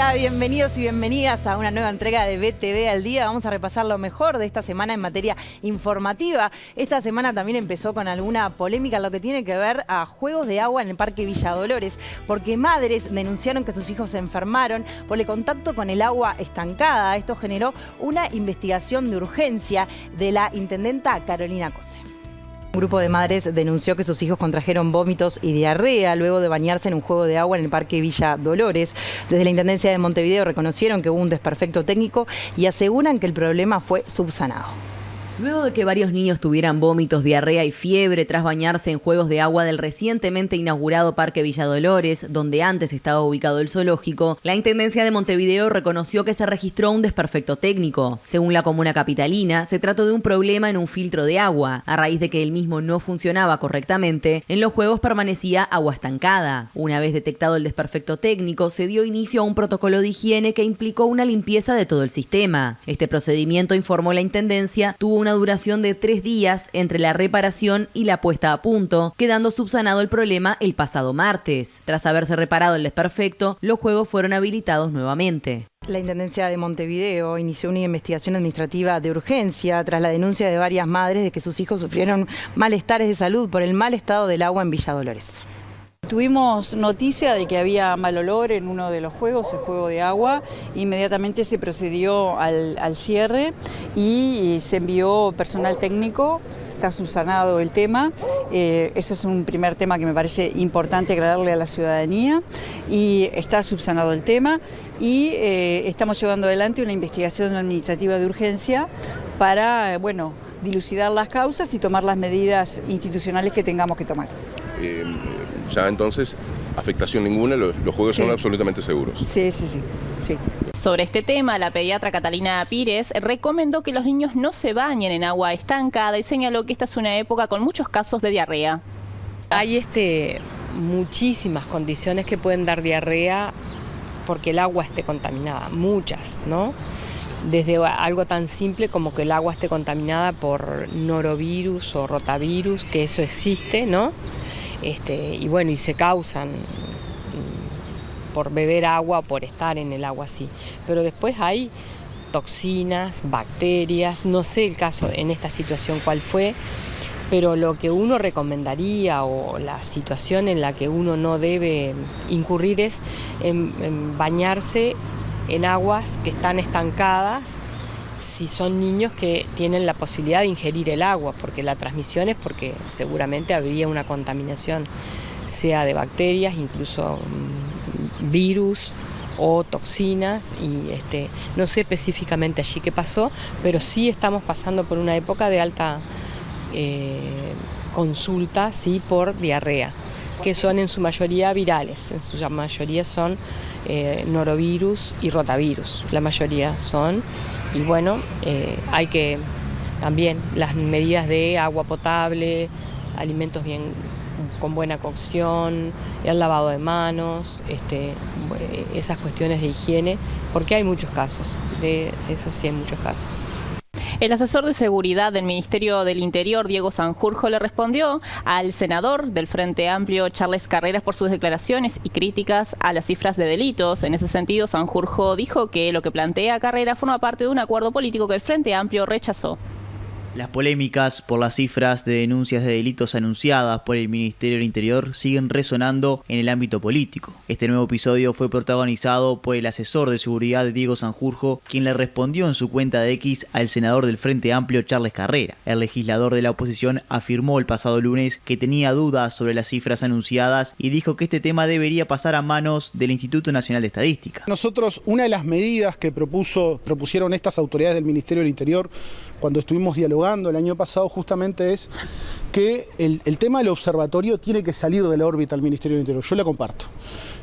Hola, bienvenidos y bienvenidas a una nueva entrega de BTV al Día. Vamos a repasar lo mejor de esta semana en materia informativa. Esta semana también empezó con alguna polémica en lo que tiene que ver a juegos de agua en el Parque Villa Dolores, porque madres denunciaron que sus hijos se enfermaron por el contacto con el agua estancada. Esto generó una investigación de urgencia de la intendenta Carolina Cose. Un grupo de madres denunció que sus hijos contrajeron vómitos y diarrea luego de bañarse en un juego de agua en el Parque Villa Dolores. Desde la Intendencia de Montevideo reconocieron que hubo un desperfecto técnico y aseguran que el problema fue subsanado. Luego de que varios niños tuvieran vómitos, diarrea y fiebre tras bañarse en juegos de agua del recientemente inaugurado Parque Villa Dolores, donde antes estaba ubicado el zoológico, la Intendencia de Montevideo reconoció que se registró un desperfecto técnico. Según la comuna capitalina, se trató de un problema en un filtro de agua. A raíz de que el mismo no funcionaba correctamente, en los juegos permanecía agua estancada. Una vez detectado el desperfecto técnico, se dio inicio a un protocolo de higiene que implicó una limpieza de todo el sistema. Este procedimiento, informó la Intendencia, tuvo una duración de 3 días entre la reparación y la puesta a punto, quedando subsanado el problema el pasado martes. Tras haberse reparado el desperfecto, los juegos fueron habilitados nuevamente. La Intendencia de Montevideo inició una investigación administrativa de urgencia tras la denuncia de varias madres de que sus hijos sufrieron malestares de salud por el mal estado del agua en Villa Dolores. Tuvimos noticia de que había mal olor en uno de los juegos, el juego de agua. Inmediatamente se procedió al cierre y se envió personal técnico. Está subsanado el tema. Ese es un primer tema que me parece importante aclararle a la ciudadanía. Y está subsanado el tema y estamos llevando adelante una investigación administrativa de urgencia para, dilucidar las causas y tomar las medidas institucionales que tengamos que tomar. Ya entonces, afectación ninguna, los juegos son absolutamente seguros. Sí. Sobre este tema, la pediatra Catalina Pires recomendó que los niños no se bañen en agua estancada y señaló que esta es una época con muchos casos de diarrea. Hay muchísimas condiciones que pueden dar diarrea porque el agua esté contaminada, muchas, ¿no? Desde algo tan simple como que el agua esté contaminada por norovirus o rotavirus, que eso existe, ¿no? Y se causan por beber agua o por estar en el agua así. Pero después hay toxinas, bacterias, no sé el caso en esta situación cuál fue, pero lo que uno recomendaría o la situación en la que uno no debe incurrir es en bañarse en aguas que están estancadas, si son niños que tienen la posibilidad de ingerir el agua, porque la transmisión es porque seguramente habría una contaminación, sea de bacterias, incluso virus o toxinas, y no sé específicamente allí qué pasó, pero sí estamos pasando por una época de alta consulta, sí, por diarrea, que son en su mayoría virales, en su mayoría son norovirus y rotavirus, la mayoría son. Y hay que también las medidas de agua potable, alimentos bien con buena cocción, el lavado de manos, esas cuestiones de higiene, porque hay muchos casos, de eso sí hay muchos casos. El asesor de seguridad del Ministerio del Interior, Diego Sanjurjo, le respondió al senador del Frente Amplio, Charles Carreras, por sus declaraciones y críticas a las cifras de delitos. En ese sentido, Sanjurjo dijo que lo que plantea Carreras forma parte de un acuerdo político que el Frente Amplio rechazó. Las polémicas por las cifras de denuncias de delitos anunciadas por el Ministerio del Interior siguen resonando en el ámbito político. Este nuevo episodio fue protagonizado por el asesor de seguridad Diego Sanjurjo, quien le respondió en su cuenta de X al senador del Frente Amplio Charles Carreras. El legislador de la oposición afirmó el pasado lunes que tenía dudas sobre las cifras anunciadas y dijo que este tema debería pasar a manos del Instituto Nacional de Estadística. Nosotros, una de las medidas que propusieron estas autoridades del Ministerio del Interior cuando estuvimos dialogando el año pasado justamente es que el tema del observatorio tiene que salir de la órbita del Ministerio del Interior. Yo la comparto.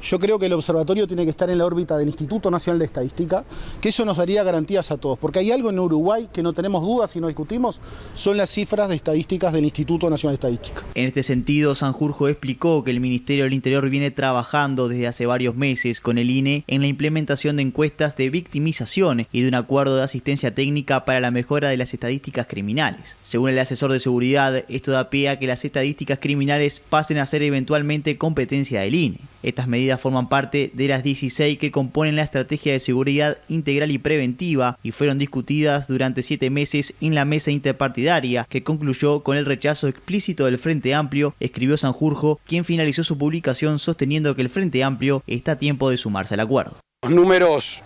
Yo creo que el observatorio tiene que estar en la órbita del Instituto Nacional de Estadística, que eso nos daría garantías a todos, porque hay algo en Uruguay que no tenemos dudas y no discutimos, son las cifras de estadísticas del Instituto Nacional de Estadística. En este sentido, Sanjurjo explicó que el Ministerio del Interior viene trabajando desde hace varios meses con el INE en la implementación de encuestas de victimización y de un acuerdo de asistencia técnica para la mejora de las estadísticas criminales. criminales. Según el asesor de seguridad, esto da pie a que las estadísticas criminales pasen a ser eventualmente competencia del INE. Estas medidas forman parte de las 16 que componen la estrategia de seguridad integral y preventiva y fueron discutidas durante 7 meses en la mesa interpartidaria, que concluyó con el rechazo explícito del Frente Amplio, escribió Sanjurjo, quien finalizó su publicación sosteniendo que el Frente Amplio está a tiempo de sumarse al acuerdo. Los números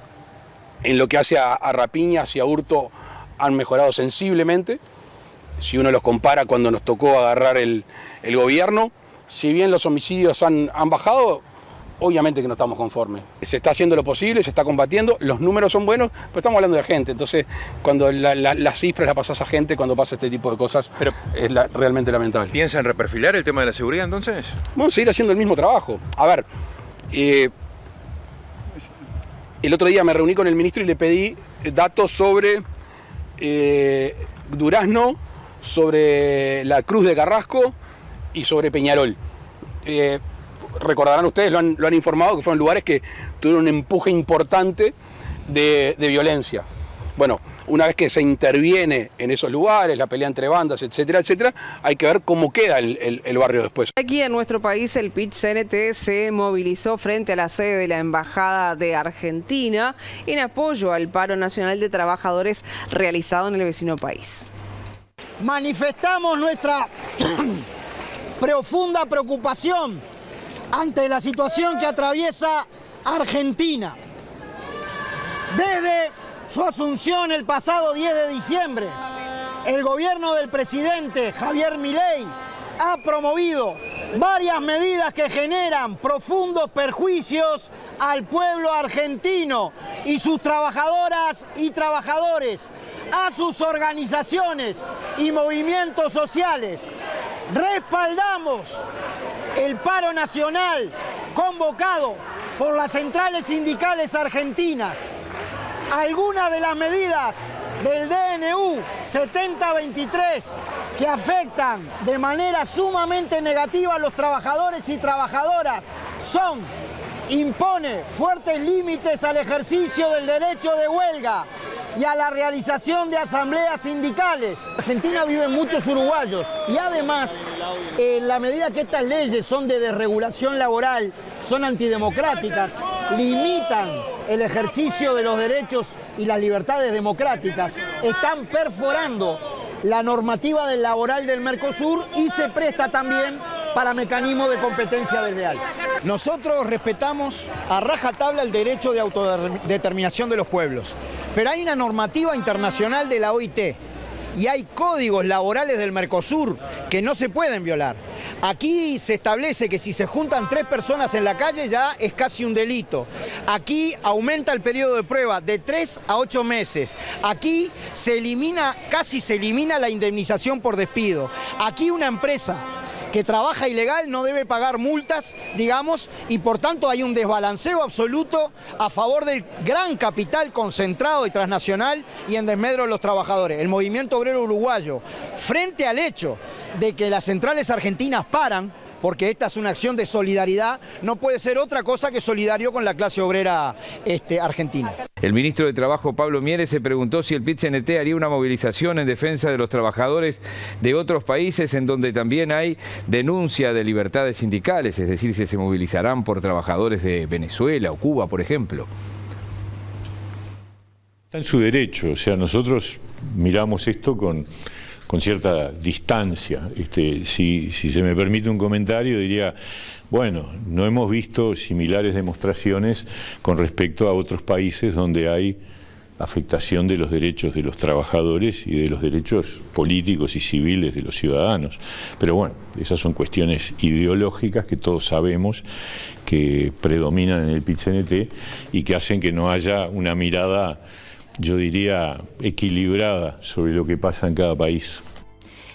en lo que hace a rapiñas y a hurto han mejorado sensiblemente. Si uno los compara cuando nos tocó agarrar el gobierno, si bien los homicidios han bajado, obviamente que no estamos conformes. Se está haciendo lo posible, se está combatiendo, los números son buenos, pero estamos hablando de gente. Entonces, cuando las cifras las pasas a gente, cuando pasa este tipo de cosas, es realmente lamentable. ¿Piensa en reperfilar el tema de la seguridad entonces? Vamos a seguir haciendo el mismo trabajo. A ver, el otro día me reuní con el ministro y le pedí datos sobre Durazno, sobre la Cruz de Carrasco y sobre Peñarol. Recordarán ustedes, lo han informado, que fueron lugares que tuvieron un empuje importante de violencia. Bueno, una vez que se interviene en esos lugares, la pelea entre bandas, etcétera, etcétera, hay que ver cómo queda el barrio después. Aquí en nuestro país el PIT-CNT se movilizó frente a la sede de la Embajada de Argentina en apoyo al paro nacional de trabajadores realizado en el vecino país. Manifestamos nuestra profunda preocupación ante la situación que atraviesa Argentina. Desde su asunción el pasado 10 de diciembre, el gobierno del presidente Javier Milei ha promovido varias medidas que generan profundos perjuicios al pueblo argentino y sus trabajadoras y trabajadores, a sus organizaciones y movimientos sociales. Respaldamos el paro nacional convocado por las centrales sindicales argentinas. Algunas de las medidas del DNU 7023 que afectan de manera sumamente negativa a los trabajadores y trabajadoras son: impone fuertes límites al ejercicio del derecho de huelga y a la realización de asambleas sindicales. En Argentina viven muchos uruguayos y además, en la medida que estas leyes son de desregulación laboral, son antidemocráticas, limitan el ejercicio de los derechos y las libertades democráticas, están perforando la normativa del laboral del Mercosur y se presta también para mecanismos de competencia desleal. Nosotros respetamos a rajatabla el derecho de autodeterminación de los pueblos, pero hay una normativa internacional de la OIT y hay códigos laborales del Mercosur que no se pueden violar. Aquí se establece que si se juntan 3 personas en la calle ya es casi un delito. Aquí aumenta el periodo de prueba de 3 a 8 meses. Aquí casi se elimina la indemnización por despido. Aquí una empresa que trabaja ilegal no debe pagar multas, digamos, y por tanto hay un desbalanceo absoluto a favor del gran capital concentrado y transnacional y en desmedro de los trabajadores. El movimiento obrero uruguayo, frente al hecho de que las centrales argentinas paran, porque esta es una acción de solidaridad, no puede ser otra cosa que solidario con la clase obrera argentina. El ministro de Trabajo, Pablo Mieres, se preguntó si el PIT-CNT haría una movilización en defensa de los trabajadores de otros países en donde también hay denuncia de libertades sindicales, es decir, si se movilizarán por trabajadores de Venezuela o Cuba, por ejemplo. Está en su derecho, o sea, nosotros miramos esto con cierta distancia. Si se me permite un comentario, diría, bueno, no hemos visto similares demostraciones con respecto a otros países donde hay afectación de los derechos de los trabajadores y de los derechos políticos y civiles de los ciudadanos. Pero bueno, esas son cuestiones ideológicas que todos sabemos que predominan en el PIT-CNT y que hacen que no haya una mirada, yo diría, equilibrada sobre lo que pasa en cada país.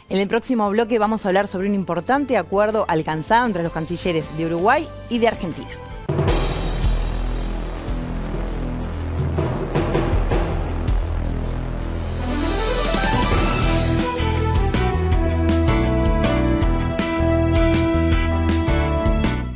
En el próximo bloque vamos a hablar sobre un importante acuerdo alcanzado entre los cancilleres de Uruguay y de Argentina.